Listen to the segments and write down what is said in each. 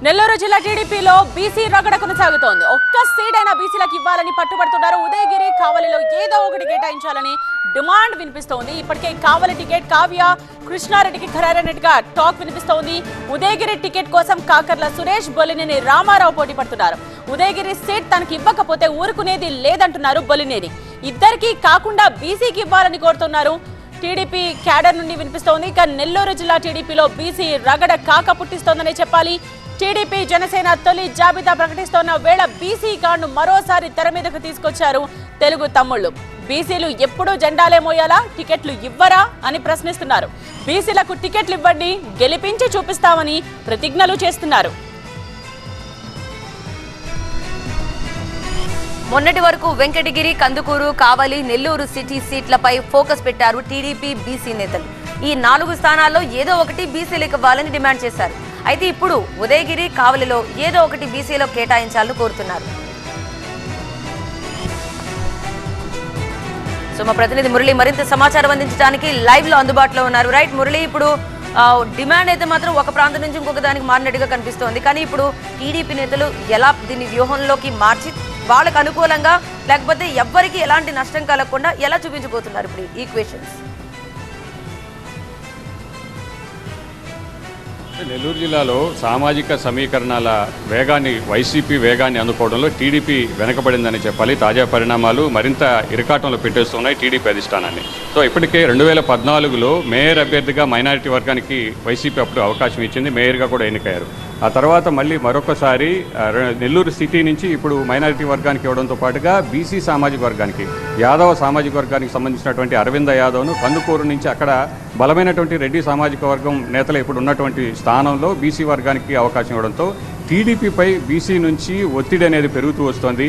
నెల్లూరు జిల్లా టీడీపీలో బీసీ రగడ కొనసాగుతోంది. ఒక్క సీట్ అయినా బీసీలకు ఇవ్వాలని పట్టుబడుతున్నారు. ఉదయగిరి కావలిలో ఏదో ఒకటి కేటాయించాలని డిమాండ్ వినిపిస్తోంది. ఇప్పటికే కావలి టికెట్ కావ్య కృష్ణారెడ్డికి ఖరారైనట్టుగా టాక్ వినిపిస్తోంది. ఉదయగిరి టికెట్ కోసం కాకర్ల సురేష్, బొలినేని రామారావు పోటీ పడుతున్నారు. ఉదయగిరి సీట్ తనకి ఇవ్వకపోతే ఊరుకునేది లేదంటున్నారు బొలినేని. ఇద్దరికి కాకుండా బీసీకి ఇవ్వాలని కోరుతున్నారు. టీడీపీ క్యాడర్ నుండి వినిపిస్తోంది. ఇక నెల్లూరు జిల్లా టీడీపీలో బీసీ రగడ కాక పుట్టిస్తోందనే చెప్పాలి. టీడీపీ జనసేన తొలి జాబితా ప్రకటిస్తోన్న వేళ బీసీ కార్డును మరోసారి తెర మీదకు తీసుకొచ్చారు తెలుగు తమ్ముళ్లు. బీసీలు ఎప్పుడూ జెండాలే మోయాలా, టికెట్లు ఇవ్వరా అని ప్రశ్నిస్తున్నారు. బీసీలకు టికెట్లు ఇవ్వండి, గెలిపించి చూపిస్తామని ప్రతిజ్ఞలు చేస్తున్నారు. మొన్నటి వరకు వెంకటగిరి, కందుకూరు, కావలి, నెల్లూరు సిటీ సీట్లపై ఫోకస్ పెట్టారు టీడీపీ బీసీ నేతలు. ఈ 4 స్థానాల్లో ఏదో ఒకటి బీసీలకు ఇవ్వాలని డిమాండ్ చేశారు. అయితే ఇప్పుడు ఉదయగిరి, కావలిలో ఏదో ఒకటి బీసీలో కేటాయించాలని కోరుతున్నారు. సో మా ప్రతినిధి మురళి మరింత సమాచారం అందించడానికి లైవ్ లో అందుబాటులో ఉన్నారు. రైట్ మురళి, ఇప్పుడు డిమాండ్ అయితే మాత్రం ఒక ప్రాంతం నుంచి ఇంకొక దానికి మారినట్టుగా కనిపిస్తోంది. కానీ ఇప్పుడు టీడీపీ నేతలు ఎలా దీన్ని వ్యూహంలోకి మార్చి వాళ్ళకు అనుకూలంగా, లేకపోతే ఎవ్వరికి ఎలాంటి నష్టం కలగకుండా ఎలా చూపించబోతున్నారు ఇప్పుడు ఈక్వేషన్స్? నెల్లూరు జిల్లాలో సామాజిక సమీకరణాల వైసీపీ వేగాన్ని అందుకోవడంలో టీడీపీ వెనకబడిందని చెప్పాలి. తాజా పరిణామాలు మరింత ఇరకాటంలో పెట్టేస్తున్నాయి టీడీపీ అధిష్టానాన్ని. సో ఇప్పటికే 2014లో మేయర్ అభ్యర్థిగా మైనారిటీ వర్గానికి వైసీపీ అప్పుడు అవకాశం ఇచ్చింది. మేయర్గా కూడా ఎన్నికయ్యారు. ఆ తర్వాత మళ్ళీ మరొకసారి నెల్లూరు సిటీ నుంచి ఇప్పుడు మైనారిటీ వర్గానికి ఇవ్వడంతో పాటుగా బీసీ సామాజిక వర్గానికి, యాదవ సామాజిక వర్గానికి సంబంధించినటువంటి అరవింద యాదవ్ను కందుకూరు నుంచి అక్కడ బలమైనటువంటి రెడ్డి సామాజిక వర్గం నేతలు ఇప్పుడు ఉన్నటువంటి స్థానంలో బీసీ వర్గానికి అవకాశం ఇవ్వడంతో టీడీపీపై బీసీ నుంచి ఒత్తిడి అనేది పెరుగుతూ వస్తోంది.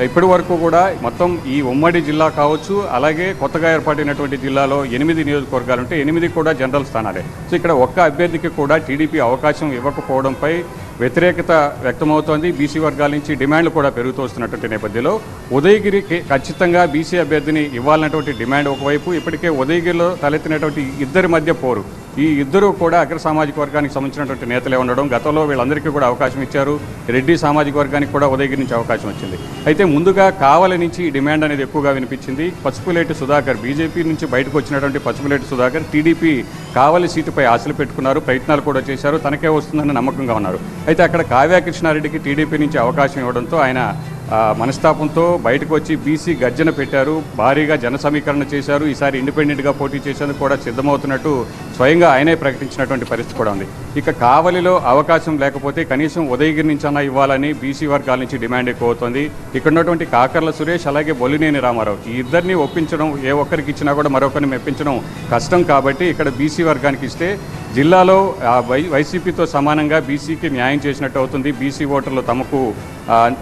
ఇప్పటి వరకు కూడా మొత్తం ఈ ఉమ్మడి జిల్లా కావచ్చు, అలాగే కొత్తగా ఏర్పడినటువంటి జిల్లాలో 8 నియోజకవర్గాలు ఉంటే 8 కూడా జనరల్ స్థానాలే. సో ఇక్కడ ఒక్క అభ్యర్థికి కూడా టీడీపీ అవకాశం ఇవ్వకపోవడంపై వ్యతిరేకత వ్యక్తమవుతోంది. బీసీ వర్గాల నుంచి డిమాండ్లు కూడా పెరుగుతూ వస్తున్నటువంటి నేపథ్యంలో ఉదయగిరికి ఖచ్చితంగా బీసీ అభ్యర్థిని ఇవ్వాలన్నటువంటి డిమాండ్ ఒకవైపు, ఇప్పటికే ఉదయగిరిలో తలెత్తినటువంటి ఇద్దరి మధ్య పోరు. ఈ ఇద్దరు కూడా అగ్ర సామాజిక వర్గానికి సంబంధించినటువంటి నేతలే ఉండడం, గతంలో వీళ్ళందరికీ కూడా అవకాశం ఇచ్చారు. రెడ్డి సామాజిక వర్గానికి కూడా ఉదయగిరి నుంచి అవకాశం వచ్చింది. అయితే ముందుగా కావలి నుంచి డిమాండ్ అనేది ఎక్కువగా వినిపించింది. పసుపులేటి సుధాకర్, బీజేపీ నుంచి బయటకు వచ్చినటువంటి పసుపులేటి సుధాకర్ టీడీపీ కావలి సీటుపై ఆశలు పెట్టుకున్నారు, ప్రయత్నాలు కూడా చేశారు, తనకే వస్తుందని నమ్మకంగా ఉన్నారు. అయితే అక్కడ కావ్య కృష్ణారెడ్డికి టీడీపీ నుంచి అవకాశం ఇవ్వడంతో ఆయన మనస్తాపంతో బయటకు వచ్చి బీసీ గర్జన పెట్టారు. భారీగా జన సమీకరణ చేశారు. ఈసారి ఇండిపెండెంట్గా పోటీ చేసేందుకు కూడా సిద్ధమవుతున్నట్టు స్వయంగా ఆయనే ప్రకటించినటువంటి పరిస్థితి కూడా ఉంది. ఇక కావలిలో అవకాశం లేకపోతే కనీసం ఉదయగిరి నుంచి అన్నా ఇవ్వాలని బీసీ వర్గాల నుంచి డిమాండ్ ఎక్కువ అవుతుంది. ఇక్కడ ఉన్నటువంటి కాకర్ల సురేష్, అలాగే బొలినేని రామారావు, ఈ ఇద్దరిని ఒప్పించడం, ఏ ఒక్కరికి ఇచ్చినా కూడా మరొకరిని మెప్పించడం కష్టం. కాబట్టి ఇక్కడ బీసీ వర్గానికి ఇస్తే జిల్లాలో వైసీపీతో సమానంగా బీసీకి న్యాయం చేసినట్టు అవుతుంది. బీసీ ఓటర్లు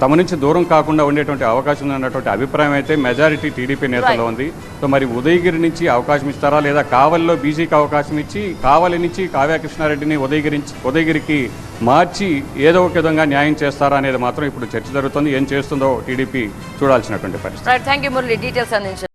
తమ నుంచి దూరం కాకుండా ఉండేటువంటి అవకాశం ఉన్నటువంటి అభిప్రాయం అయితే మెజారిటీ టీడీపీ నేతల్లో ఉంది. సో మరి ఉదయగిరి నుంచి అవకాశం ఇస్తారా, లేదా కావలిలో బీసీకి అవకాశం ఇచ్చి కావలి నుంచి కావ్య కృష్ణారెడ్డిని ఉదయగిరికి మార్చి ఏదో ఒక విధంగా న్యాయం చేస్తారా అనేది మాత్రం ఇప్పుడు చర్చ జరుగుతుంది. ఏం చేస్తుందో టీడీపీ చూడాల్సినటువంటి పరిస్థితి. థ్యాంక్ యూ మురళి, డీటెయిల్స్ అందించారు.